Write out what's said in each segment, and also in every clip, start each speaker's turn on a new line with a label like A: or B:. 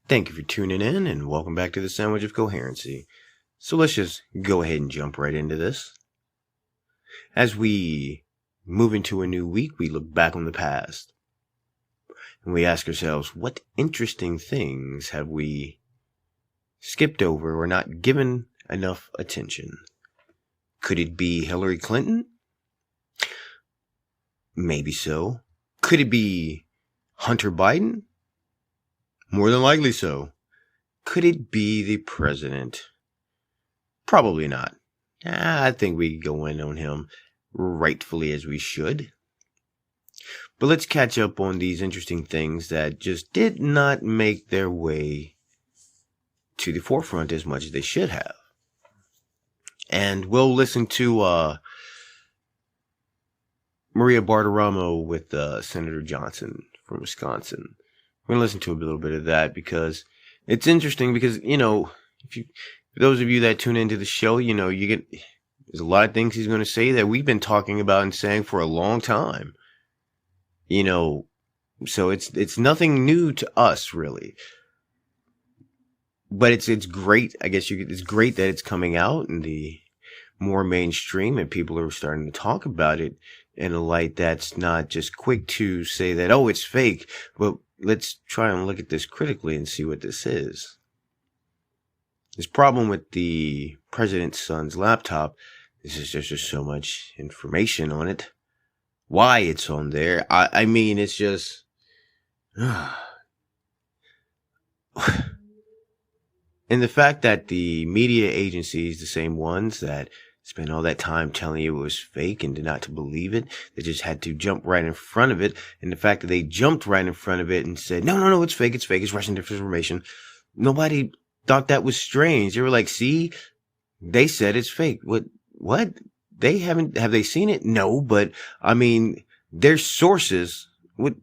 A: Thank you for tuning in and welcome back to the Sandwich of Coherency. So let's just go ahead and jump right into this. As we move into a new week, we look back on the past and we ask ourselves, what interesting things have we skipped over or not given enough attention? Could it be Hilary Clinton? Maybe so. Could it be Hunter Biden? More than likely so. Could it be the president? Probably not. I think we go in on him rightfully as we should. But let's catch up on these interesting things that just did not make their way to the forefront as much as they should have. And we'll listen to Maria Bartiromo with Senator Johnson from Wisconsin. We're going to listen to a little bit of that because it's interesting because, for those of you that tune into the show, there's a lot of things he's going to say that we've been talking about and saying for a long time. So it's nothing new to us really. But it's great. I guess it's great that it's coming out in the more mainstream and people are starting to talk about it in a light that's not just quick to say that, oh, it's fake, but let's try and look at this critically and see what this is. This problem with the president's son's laptop is just so much information on it. Why it's on there, I mean, it's just... And the fact that the media agencies, the same ones that spent all that time telling you it was fake and did not to believe it, they just had to jump right in front of it. And the fact that they jumped right in front of it and said, no, it's fake, it's Russian disinformation. Nobody thought that was strange. They were like, see, they said it's fake. What? Have they seen it? No, but I mean, their sources would,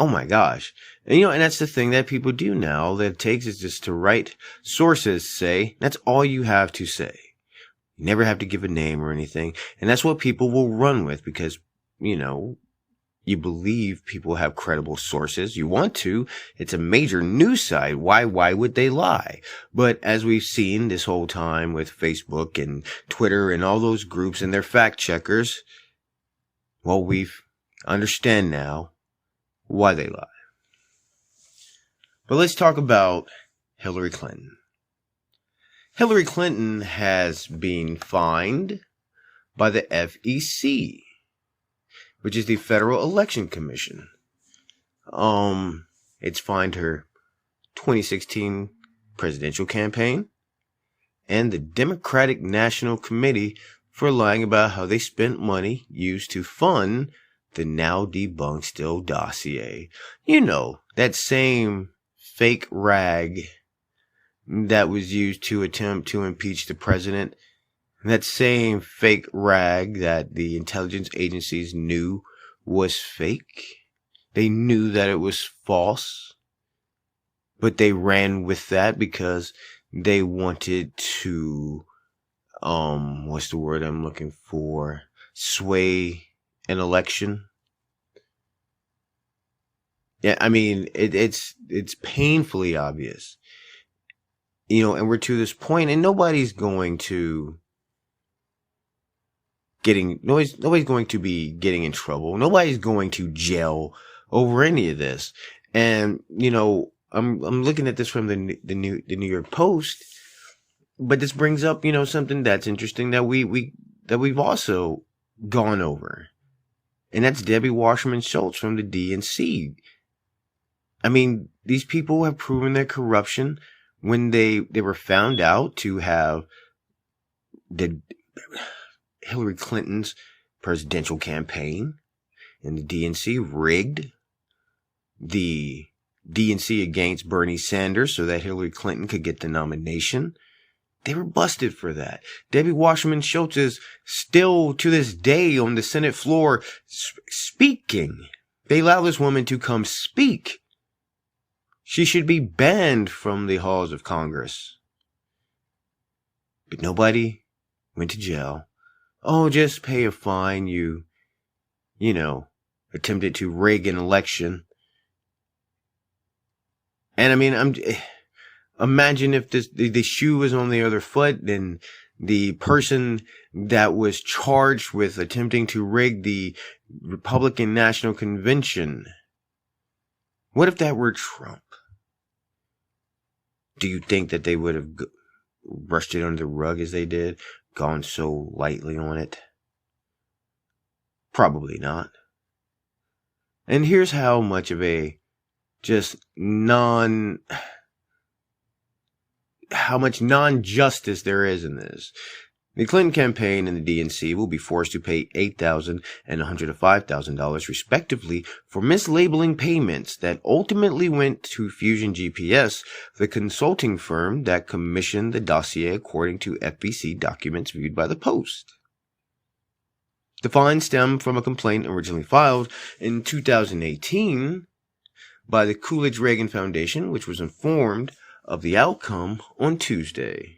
A: oh my gosh. And and that's the thing that people do now. All that it takes is just to write sources, say, that's all you have to say. You never have to give a name or anything. And that's what people will run with because, you believe people have credible sources. You want to. It's a major news site. Why would they lie? But as we've seen this whole time with Facebook and Twitter and all those groups and their fact checkers, well, we've understand now why they lie. But let's talk about Hilary Clinton. Hilary Clinton has been fined by the FEC, which is the Federal Election Commission. It's fined her 2016 presidential campaign and the Democratic National Committee for lying about how they spent money used to fund the now debunked Steele dossier. That same fake rag that was used to attempt to impeach the president. That same fake rag that the intelligence agencies knew was fake. They knew that it was false. But they ran with that because they wanted to, what's the word I'm looking for? Sway an election. Yeah, I mean, it's painfully obvious. And we're to this point, and nobody's going to nobody's going to be getting in trouble. Nobody's going to jail over any of this. And, I'm looking at this from the New York Post, but this brings up, something that's interesting that we've also gone over. And that's Debbie Wasserman Schultz from the DNC. I mean, these people have proven their corruption when they were found out to have Hillary Clinton's presidential campaign, and the DNC rigged the DNC against Bernie Sanders so that Hillary Clinton could get the nomination. They were busted for that. Debbie Wasserman Schultz is still to this day on the Senate floor speaking. They allow this woman to come speak. She should be banned from the halls of Congress. But nobody went to jail. Oh, just pay a fine. You attempted to rig an election. And I mean, imagine if the shoe was on the other foot, then the person that was charged with attempting to rig the Republican National Convention, what if that were Trump? Do you think that they would have brushed it under the rug as they did, gone so lightly on it? Probably not. And here's how much of a how much non-justice there is in this. The Clinton campaign and the DNC will be forced to pay $8,000 and $105,000 respectively for mislabeling payments that ultimately went to Fusion GPS, the consulting firm that commissioned the dossier according to FEC documents viewed by the Post. The fines stem from a complaint originally filed in 2018 by the Coolidge-Reagan Foundation, which was informed of the outcome on Tuesday.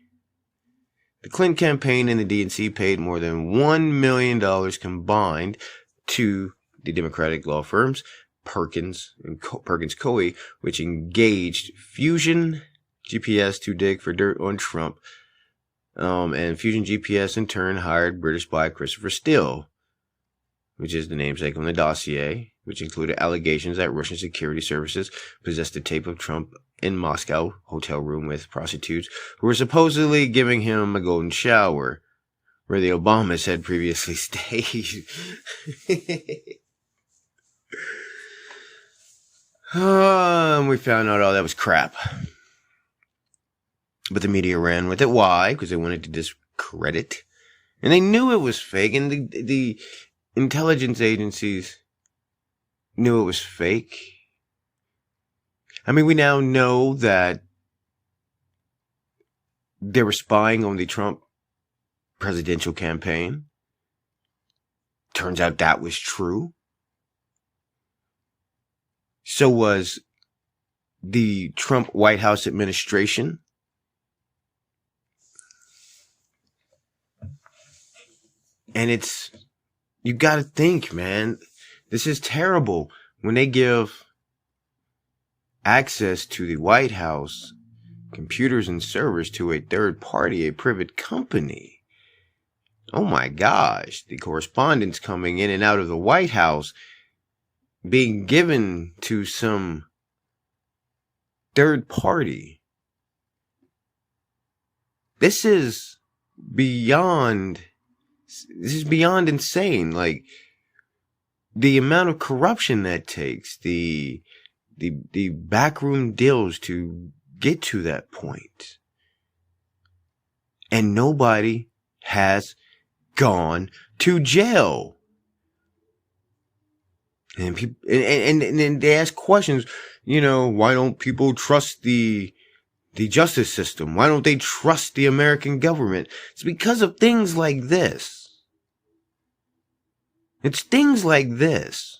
A: The Clinton campaign and the DNC paid more than $1 million combined to the Democratic law firms Perkins and Perkins Coie, which engaged Fusion GPS to dig for dirt on Trump. And Fusion GPS in turn hired British spy Christopher Steele, which is the namesake on the dossier, which included allegations that Russian security services possessed a tape of Trump in Moscow hotel room with prostitutes who were supposedly giving him a golden shower, where the Obamas had previously stayed. And we found out all that was crap. But the media ran with it. Why? Because they wanted to discredit. And they knew it was fake. And the intelligence agencies knew it was fake. I mean, we now know that they were spying on the Trump presidential campaign. Turns out that was true. So was the Trump White House administration. And you gotta think, man, this is terrible. When they give access to the White House computers and servers to a third party, a private company. Oh my gosh, the correspondence coming in and out of the White House being given to some third party. This is beyond insane. Like, the amount of corruption that takes, the backroom deals to get to that point. And nobody has gone to jail. And people, and they ask questions, why don't people trust the justice system? Why don't they trust the American government? It's because of things like this. It's things like this.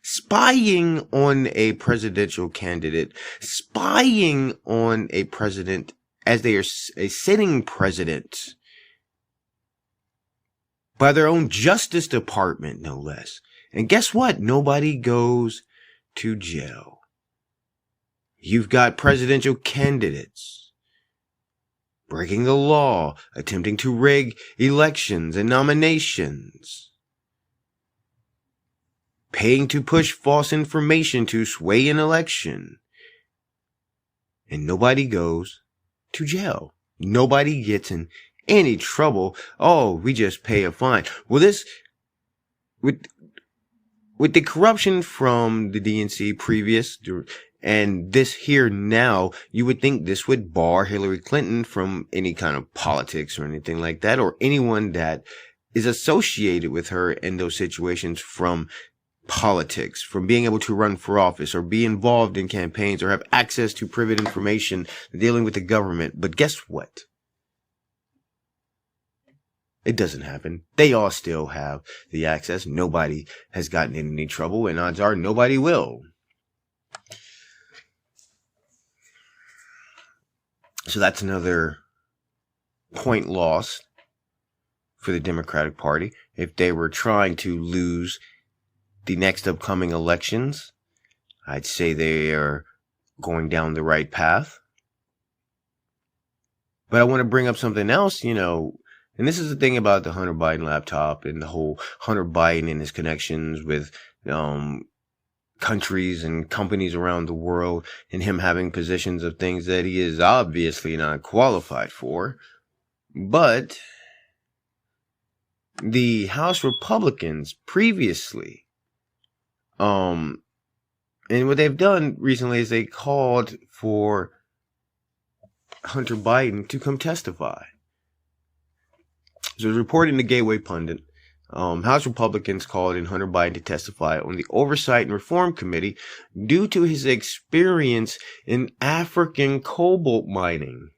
A: Spying on a presidential candidate, spying on a president as they are a sitting president by their own Justice Department, no less. And guess what? Nobody goes to jail. You've got presidential candidates breaking the law, attempting to rig elections and nominations, paying to push false information to sway an election. And nobody goes to jail. Nobody gets in any trouble. Oh, we just pay a fine. Well, with the corruption from the DNC previous and this here now, you would think this would bar Hilary Clinton from any kind of politics or anything like that, or anyone that is associated with her in those situations from politics, from being able to run for office or be involved in campaigns or have access to private information dealing with the government. But guess what? It doesn't happen. They all still have the access. Nobody has gotten in any trouble, and odds are nobody will. So that's another point lost for the Democratic Party. If they were trying to lose the next upcoming elections, I'd say they are going down the right path. But I want to bring up something else, and this is the thing about the Hunter Biden laptop and the whole Hunter Biden and his connections with countries and companies around the world, and him having positions of things that he is obviously not qualified for. But the House Republicans previously, and what they've done recently is they called for Hunter Biden to come testify. So, reporting the Gateway Pundit, House Republicans called in Hunter Biden to testify on the Oversight and Reform Committee due to his experience in African cobalt mining.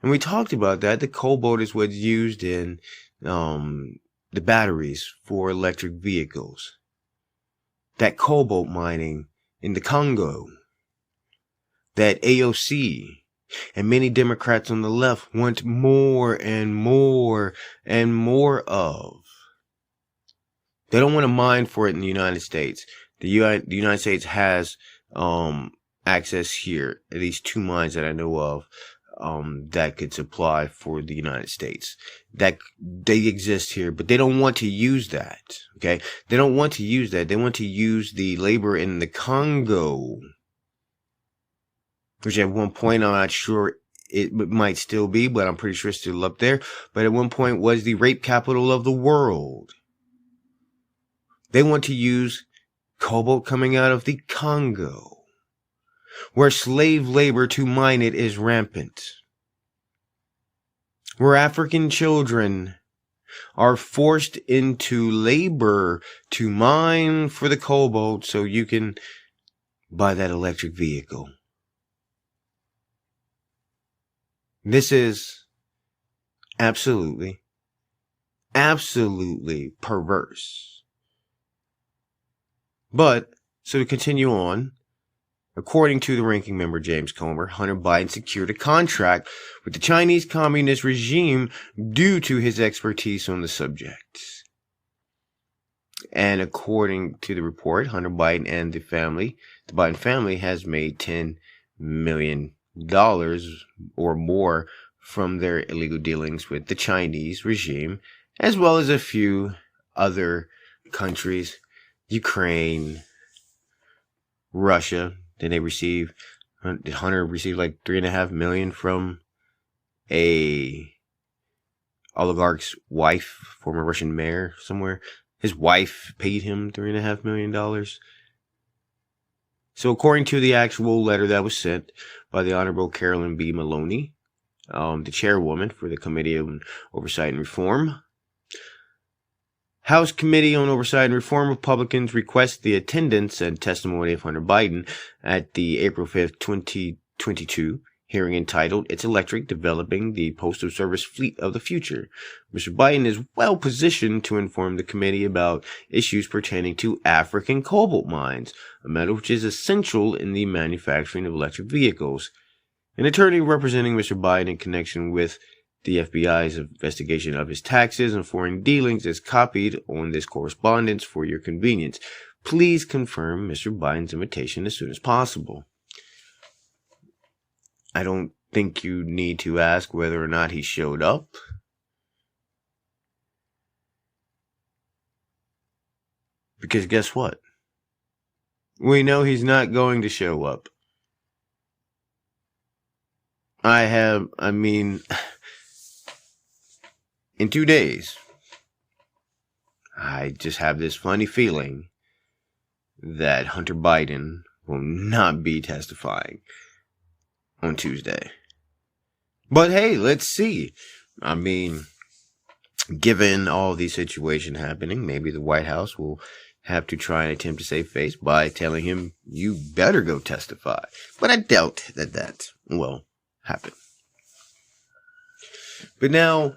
A: And we talked about that. The cobalt is what's used in the batteries for electric vehicles. That cobalt mining in the Congo, that AOC and many Democrats on the left want more and more and more of. They don't want to mine for it in the United States. The United States has access here, at least 2 mines that I know of, that could supply for the United States. That they exist here, but they don't want to use that. Okay, they don't want to use that. They want to use the labor in the Congo, which at one point, I'm not sure it might still be, but I'm pretty sure it's still up there. But at one point was the rape capital of the world. They want to use cobalt coming out of the Congo, where slave labor to mine it is rampant, where African children are forced into labor to mine for the cobalt so you can buy that electric vehicle. This is absolutely perverse. But, so to continue on, according to the ranking member James Comer, Hunter Biden secured a contract with the Chinese Communist regime due to his expertise on the subject. And according to the report, Hunter Biden and the Biden family has made $10 million or more from their illegal dealings with the Chinese regime, as well as a few other countries, Ukraine, Russia. Then Hunter received like $3.5 million from a oligarch's wife, former Russian mayor somewhere. His wife paid him $3.5 million. So according to the actual letter that was sent by the Honorable Carolyn B. Maloney, the chairwoman for the Committee on Oversight and Reform, House Committee on Oversight and Reform Republicans request the attendance and testimony of Hunter Biden at the April 5th, 2022 hearing entitled, "It's Electric, Developing the Postal Service Fleet of the Future." Mr. Biden is well positioned to inform the committee about issues pertaining to African cobalt mines, a metal which is essential in the manufacturing of electric vehicles. An attorney representing Mr. Biden in connection with the FBI's investigation of his taxes and foreign dealings is copied on this correspondence for your convenience. Please confirm Mr. Biden's invitation as soon as possible. I don't think you need to ask whether or not he showed up. Because guess what? We know he's not going to show up. In 2 days, I just have this funny feeling that Hunter Biden will not be testifying on Tuesday. But hey, let's see. Given all the situation happening, maybe the White House will have to try and attempt to save face by telling him, you better go testify. But I doubt that will happen. But now,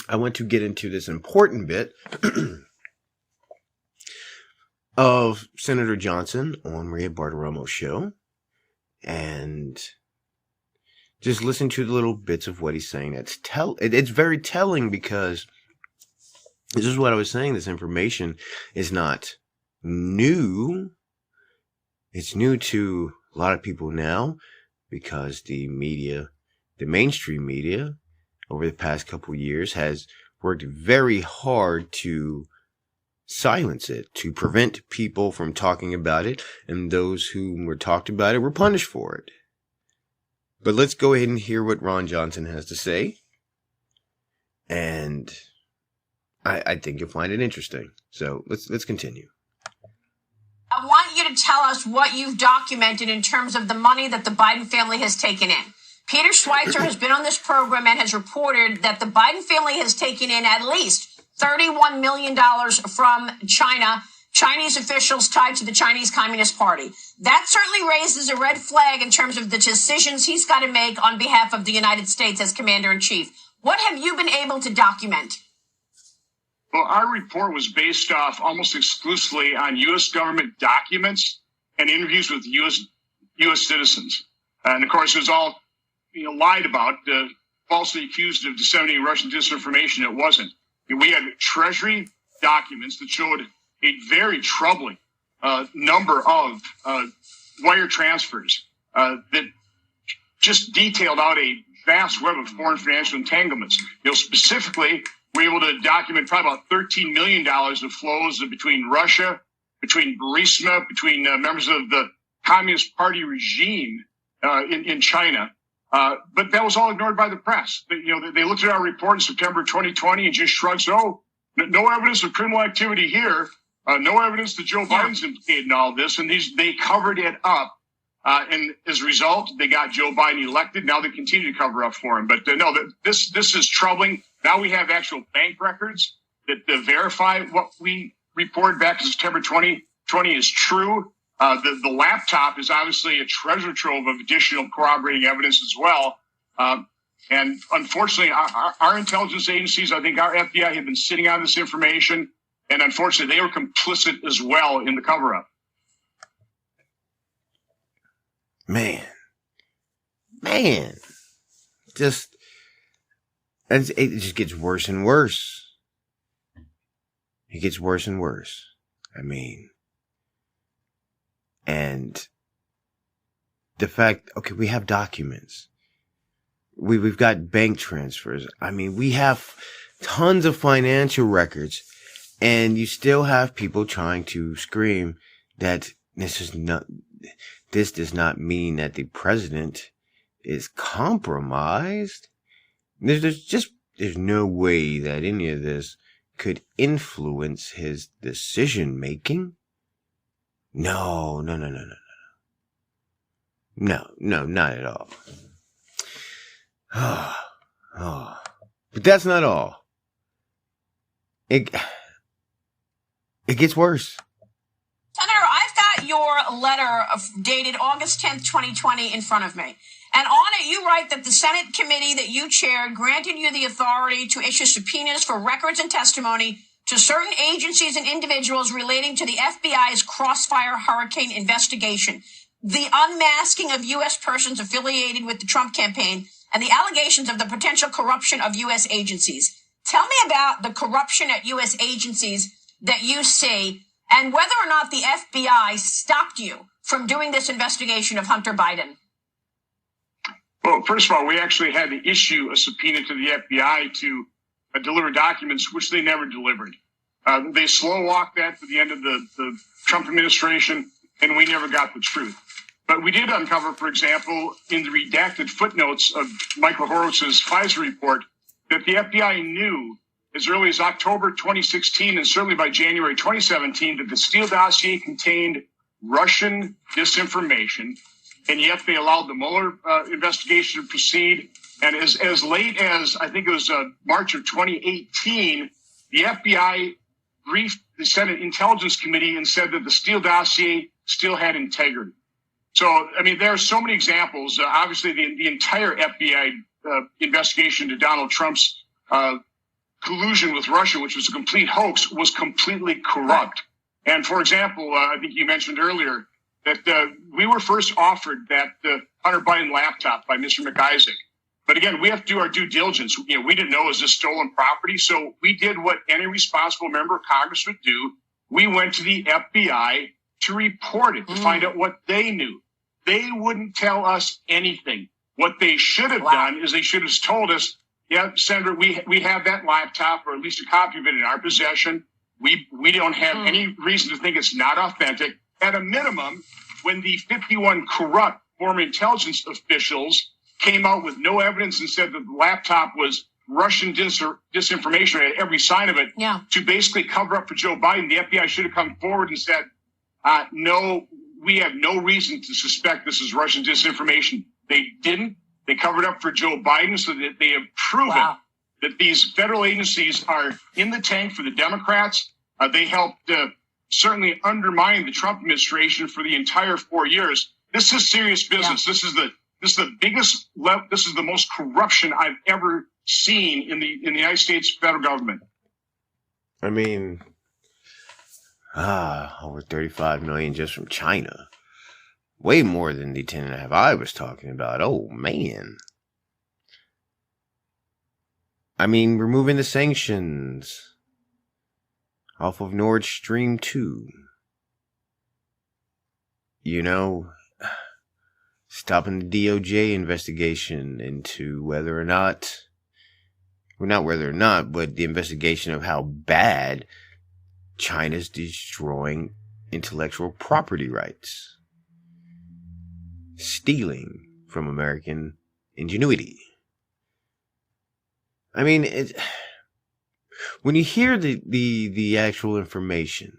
A: I want to get into this important bit of Senator Johnson on Maria Bartiromo's show. And just listen to the little bits of what he's saying. It's very telling, because this is what I was saying. This information is not new. It's new to a lot of people now because the media, the mainstream media, over the past couple of years has worked very hard to silence it, to prevent people from talking about it, and those who were talked about it were punished for it. But let's go ahead and hear what Ron Johnson has to say. And I think you'll find it interesting. So let's continue.
B: I want you to tell us what you've documented in terms of the money that the Biden family has taken in. Peter Schweitzer has been on this program and has reported that the Biden family has taken in at least $31 million from China, Chinese officials tied to the Chinese Communist Party. That certainly raises a red flag in terms of the decisions he's got to make on behalf of the United States as Commander-in-Chief. What have you been able to document?
C: Well, our report was based off almost exclusively on U.S. government documents and interviews with U.S. citizens. And, of course, it was all lied about, falsely accused of disseminating Russian disinformation. It wasn't. We had Treasury documents that showed a very troubling number of wire transfers that just detailed out a vast web of foreign financial entanglements. Specifically, we were able to document probably about $13 million of flows between Russia, between Burisma, between members of the Communist Party regime in China. But that was all ignored by the press. They looked at our report in September 2020 and just shrugged, no evidence of criminal activity here, no evidence that Joe Biden's implicated in all this, and they covered it up. And as a result, they got Joe Biden elected. Now they continue to cover up for him. But this is troubling. Now we have actual bank records that verify what we reported back in September 2020 is true. The laptop is obviously a treasure trove of additional corroborating evidence as well. And unfortunately, our intelligence agencies, I think our FBI, have been sitting on this information. And unfortunately, they were complicit as well in the cover-up.
A: Man, it just gets worse and worse. It gets worse and worse. And the fact, okay, we have documents. We've got bank transfers. We have tons of financial records, and you still have people trying to scream that this does not mean that the president is compromised. There's no way that any of this could influence his decision making. No, not at all. But that's not all. It gets worse.
B: Senator, I've got your letter dated August 10th, 2020 in front of me. And on it, you write that the Senate committee that you chaired granted you the authority to issue subpoenas for records and testimony to certain agencies and individuals relating to the FBI's Crossfire Hurricane investigation, the unmasking of U.S. persons affiliated with the Trump campaign, and the allegations of the potential corruption of U.S. agencies. Tell me about the corruption at U.S. agencies that you see, and whether or not the FBI stopped you from doing this investigation of Hunter Biden.
C: Well, first of all, we actually had to issue a subpoena to the FBI to deliver documents, which they never delivered. They slow-walked that to the end of the Trump administration, and we never got the truth. But we did uncover, for example, in the redacted footnotes of Michael Horowitz's FISA report, that the FBI knew as early as October 2016 and certainly by January 2017 that the Steele dossier contained Russian disinformation, and yet they allowed the Mueller investigation to proceed. And as late as, I think it was March of 2018, the FBI briefed the Senate Intelligence Committee and said that the Steele dossier still had integrity. So, there are so many examples. Obviously, the entire FBI investigation to Donald Trump's collusion with Russia, which was a complete hoax, was completely corrupt. And, for example, I think you mentioned earlier that we were first offered that Hunter Biden laptop by Mr. McIsaac. But again, we have to do our due diligence. We didn't know, is this stolen property? So we did what any responsible member of Congress would do. We went to the FBI to report it, to find out what they knew. They wouldn't tell us anything. What they should have done is they should have told us, yeah, Senator, we have that laptop, or at least a copy of it in our possession. We don't have any reason to think it's not authentic. At a minimum, when the 51 corrupt former intelligence officials came out with no evidence and said that the laptop was Russian disinformation, had every sign of it, to basically cover up for Joe Biden, the FBI should have come forward and said, no, we have no reason to suspect this is Russian disinformation. They didn't. They covered up for Joe Biden, so that they have proven that these federal agencies are in the tank for the Democrats. They helped certainly undermine the Trump administration for the entire 4 years. This is serious business. This is the biggest this is the most corruption I've ever seen in the United States federal government.
A: I mean, over 35 million just from China. Way more than the 10.5 I was talking about. Oh, man. I mean, removing the sanctions off of Nord Stream 2. You know, stopping the DOJ investigation into whether or not, well, not whether or not, but the investigation of how bad China's destroying intellectual property rights. Stealing from American ingenuity. I mean, when you hear the actual information,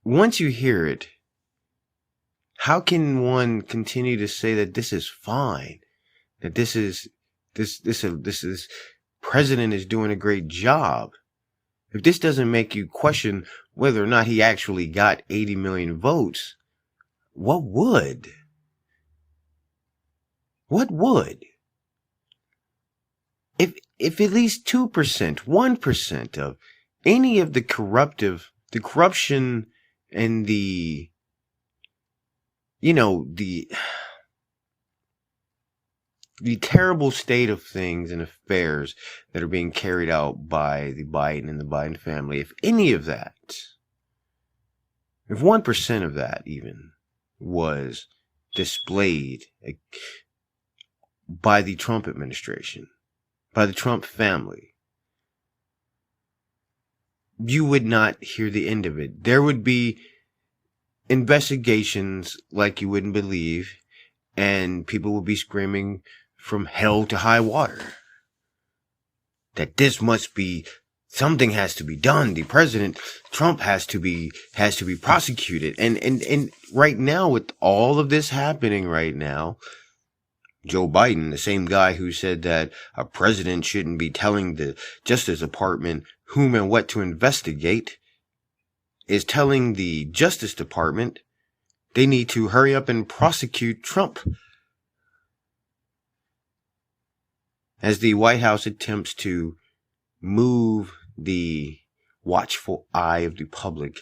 A: once you hear it, how can one continue to say that this is fine? That this president is doing a great job? If this doesn't make you question whether or not he actually got 80 million votes, what would? What would? If at least 2%, 1% of any of the corruption and the terrible state of things and affairs that are being carried out by the Biden and the Biden family, if any of that, if 1% of that even was displayed by the Trump administration, by the Trump family, you would not hear the end of it. There would be investigations like you wouldn't believe, and people would be screaming from hell to high water that this must be, something has to be done. The president, Trump, has to be prosecuted. And right now, with all of this happening right now, Joe Biden, the same guy who said that a president shouldn't be telling the Justice Department whom and what to investigate, is telling the Justice Department they need to hurry up and prosecute Trump. As the White House attempts to move the watchful eye of the public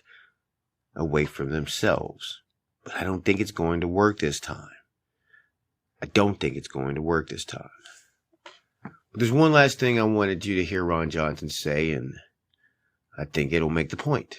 A: away from themselves. But I don't think it's going to work this time. But there's one last thing I wanted you to hear Ron Johnson say, and I think it'll make the point.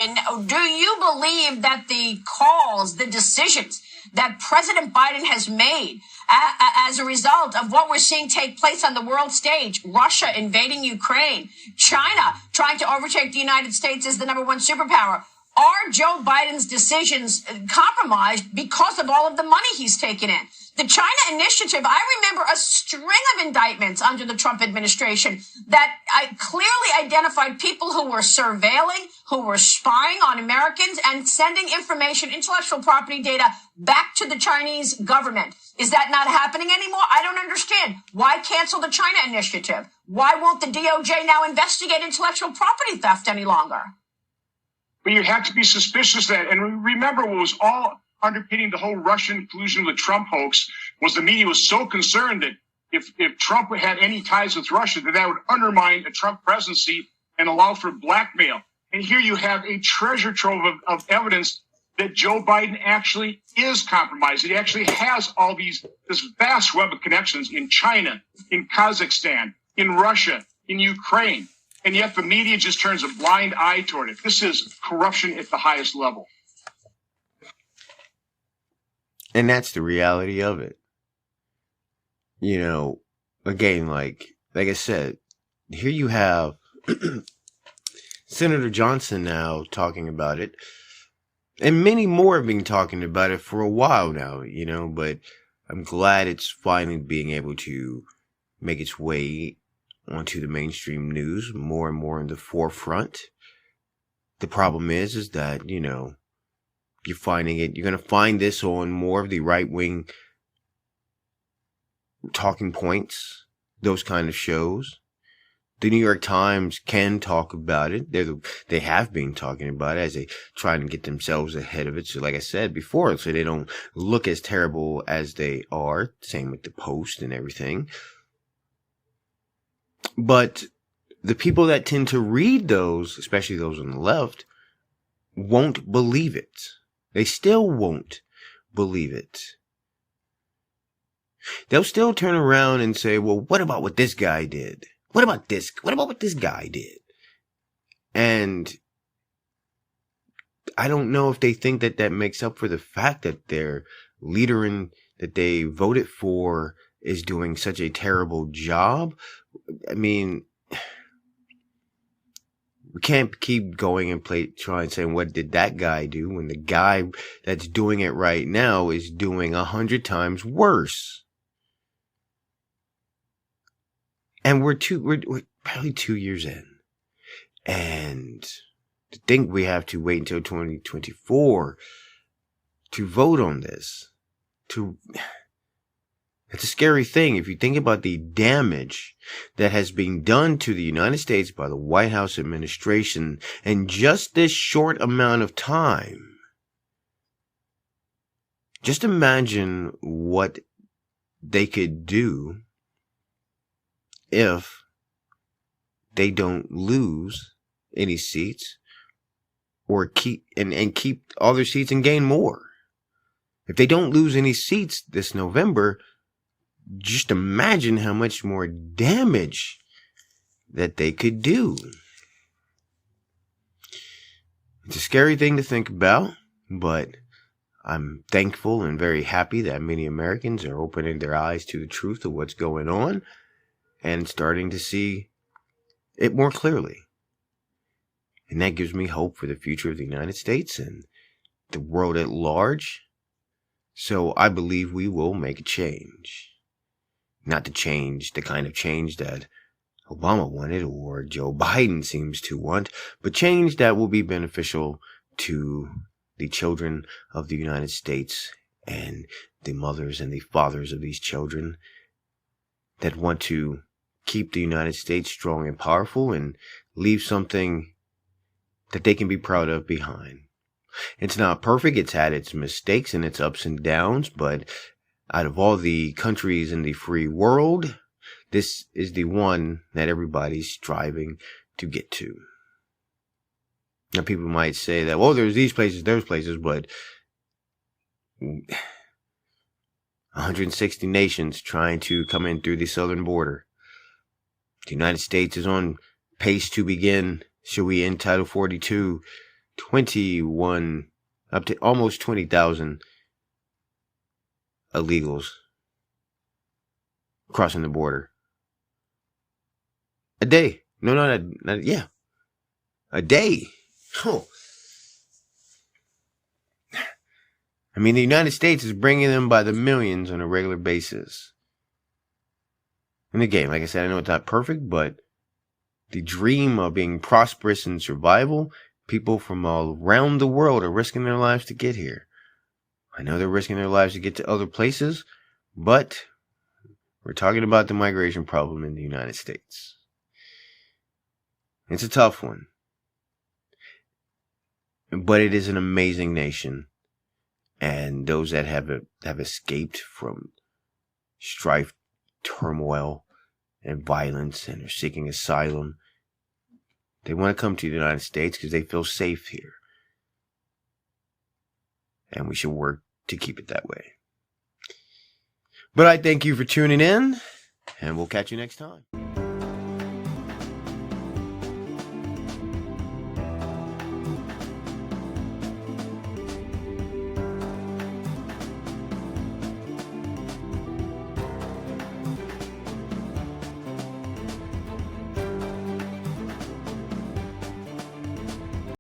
B: And do you believe that the calls, the decisions that President Biden has made as a result of what we're seeing take place on the world stage, Russia invading Ukraine, China trying to overtake the United States as the #1 superpower, are Joe Biden's decisions compromised because of all of the money he's taken in? The China initiative, I remember a string of indictments under the Trump administration that clearly identified people who were surveilling, who were spying on Americans and sending information, intellectual property data, back to the Chinese government. Is that not happening anymore? I don't understand. Why cancel the China initiative? Why won't the DOJ now investigate intellectual property theft any longer?
C: But you have to be suspicious of that. And remember, what was all underpinning the whole Russian collusion with Trump hoax was the media was so concerned that if Trump had any ties with Russia, that would undermine a Trump presidency and allow for blackmail. And here you have a treasure trove of evidence that Joe Biden actually is compromised. He actually has all this vast web of connections in China, in Kazakhstan, in Russia, in Ukraine. and yet the media just turns a blind eye toward it. This is corruption at the highest level.
A: And that's the reality of it. You know, again, like I said, here you have Senator Johnson now talking about it. And many more have been talking about it for a while now, you know, but I'm glad it's finally being able to make its way onto the mainstream news more and more in the forefront. The problem is that, you know, you're going to find this on more of the right-wing talking points, those kind of shows. The New York Times can talk about it. They have been talking about it as they try to get themselves ahead of it. So like I said before, so they don't look as terrible as they are. Same with the Post and everything. But the people that tend to read those, especially those on the left, won't believe it. They still won't believe it. They'll still turn around and say, well, what about what this guy did? What about this? What about what this guy did? And I don't know if they think that that makes up for the fact that their leader that they voted for is doing such a terrible job. I mean, we can't keep going and try and saying, what did that guy do? When the guy that's doing it right now is doing 100 times worse. And we're probably 2 years in. And to think we have to wait until 2024 to vote on this. It's a scary thing if you think about the damage that has been done to the United States by the White House administration in just this short amount of time. Just imagine what they could do if they don't lose any seats or keep all their seats and gain more. If they don't lose any seats this November, just imagine how much more damage that they could do. It's a scary thing to think about, but I'm thankful and very happy that many Americans are opening their eyes to the truth of what's going on and starting to see it more clearly. And that gives me hope for the future of the United States and the world at large. So I believe we will make a change. Not the kind of change that Obama wanted or Joe Biden seems to want, but change that will be beneficial to the children of the United States and the mothers and the fathers of these children that want to keep the United States strong and powerful and leave something that they can be proud of behind. It's not perfect. It's had its mistakes and its ups and downs, but out of all the countries in the free world, this is the one that everybody's striving to get to. Now, people might say that, well, there's these places, those places, but 160 nations trying to come in through the southern border. The United States is on pace to begin, shall we end Title 42, 21, up to almost 20,000 illegals crossing the border. A day. No, not yeah. A day. Oh. I mean, the United States is bringing them by the millions on a regular basis. And again, like I said, I know it's not perfect, but the dream of being prosperous and survival, people from all around the world are risking their lives to get here. I know they're risking their lives to get to other places, but we're talking about the migration problem in the United States. It's a tough one. But it is an amazing nation. And those that have escaped from strife, turmoil, and violence and are seeking asylum, they want to come to the United States because they feel safe here. And we should work to keep it that way. But I thank you for tuning in, and we'll catch you next time.